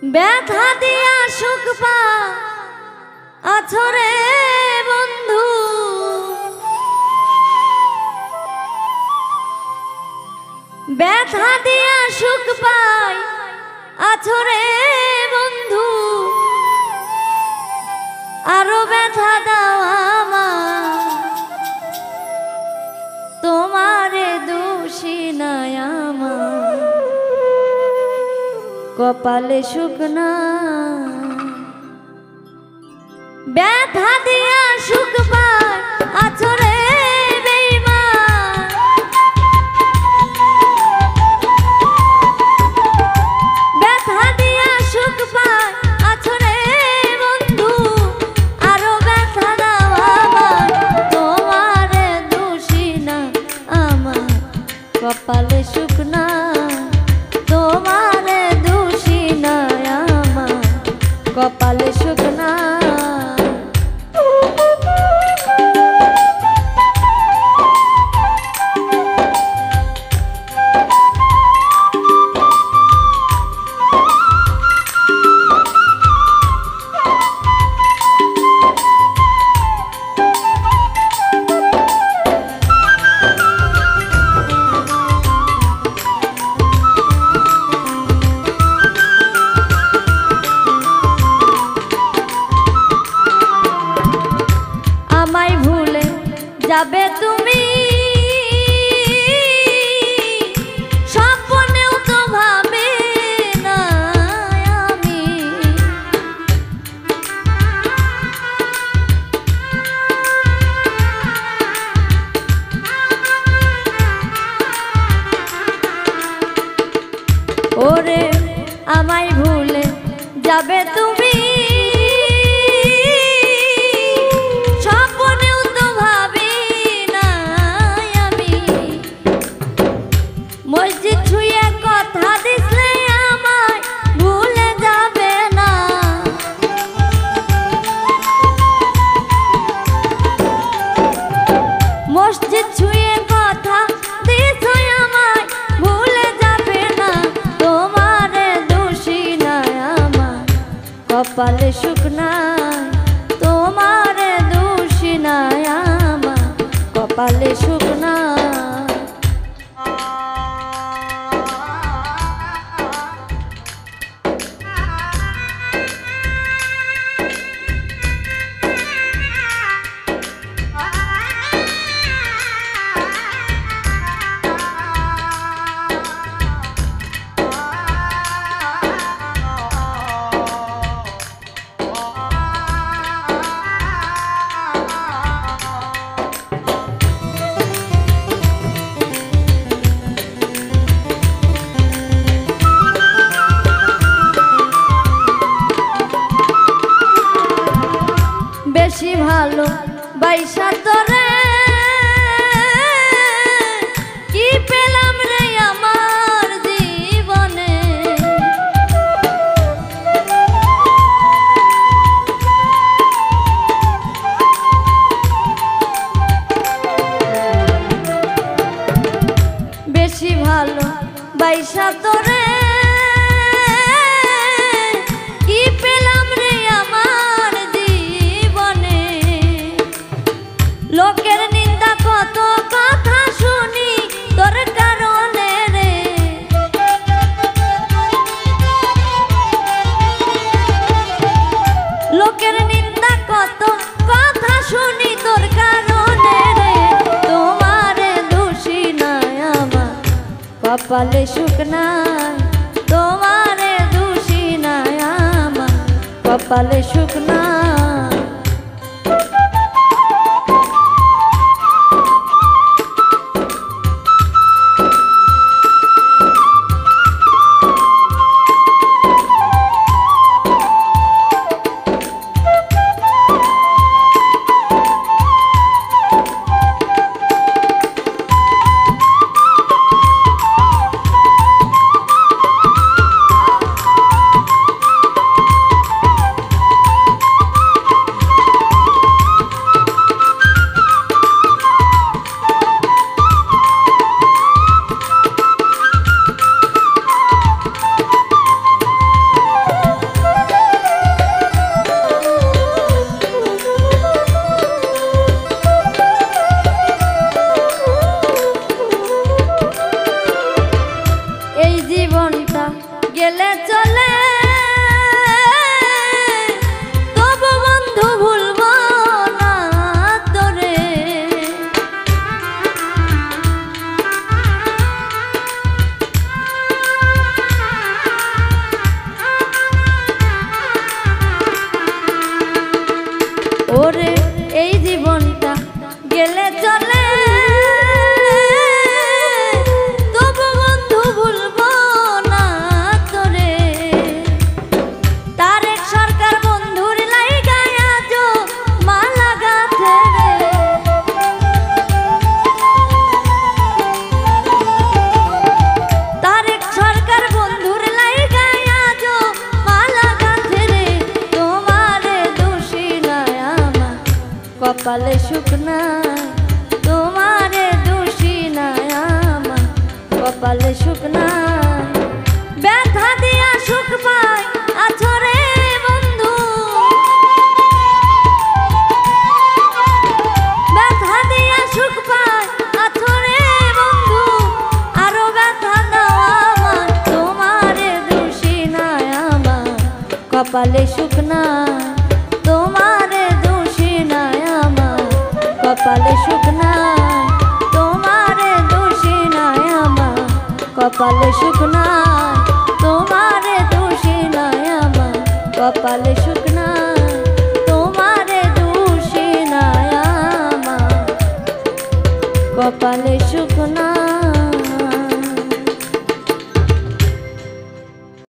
ব্যথা দিয়া সুখ পা আছরে বন্ধু, ব্যথা দিয়া সুখ পাই আছরে বন্ধু, আরো ব্যথা দাও আমার তোমারে দোষী নাই আমার কপালে সুখ না। ব্যথা দিয়া সুখ পাই আছরে বেঈমান, ব্যথা দিয়া সুখ পাই আছরে বন্ধু, আরো ব্যথা দাও আমার তোমারে দোষী না আমার কপালে সুখ না, তোমারে দোষী না আমার কপালে সুখ না। আমায় ভুলে যাবে তুমি স্বপ্নেও তো ভাবে না আমি, ওরে আমায় ভুলে যাবে তুমি মসজিদ ছুঁয়ে কথা দিলে আমায় ভুলে যাবে না, মসজিদ ছুঁয়ে কথা দিলে আমায় ভুলে যাবে না, তোমারে দোষী নাই আমার কপালে সুখ নাই, তোমারে দোষী নাই আমার কপালে সুখ নাই। বেশি ভালো বাইসা তোরে কি পেলাম রে আমার জীবনে, বেশি ভালো বাইসা তোরে কি পেলাম রে আমার জীবনে, লোকের নিন্দা কত কথা শুনি তোর কারণে রে, লোকের নিন্দা কত কথা শুনি তোর কারণে রে, তোমারে দোষী নাই আমার কপালে সুখ নাই, তোমারে দোষী নাই আমার কপালে সুখ নাই। গেলে চলে তবু বন্ধু ভুলব না তোরে। ওরে এই জীবনটা গেলে চলে তবু বন্ধু ভুলব না তোরে। তারেক সরকার বন্ধুর লাইগায় আজো মালা গাঁথে রে। তারেক সরকার বন্ধুর লাইগায় আজো মালা গাঁথে রে। তোমারে দোষী নাই আমার কপালে সুখ নাই, তোমারে দোষী নাই আমার কপালে সুখ নাই। ব্যথা দিয়া সুখ পাই আছো রে বন্ধু, ব্যথা দিয়া সুখ পাই আছো রে বন্ধু। আরো ব্যথা দাও আমার, তোমারে দোষী নাই আমার কপালে সুখ নাই, তোমারে দোষী নাই আমার কপালে সুখ নাই, তোমারে দোষী নাই আমার কপালে সুখ নাই, তোমারে দোষী নাই আমার কপালে সুখ নাই, তোমারে দোষী নাই আমার কপালে সুখ নাই।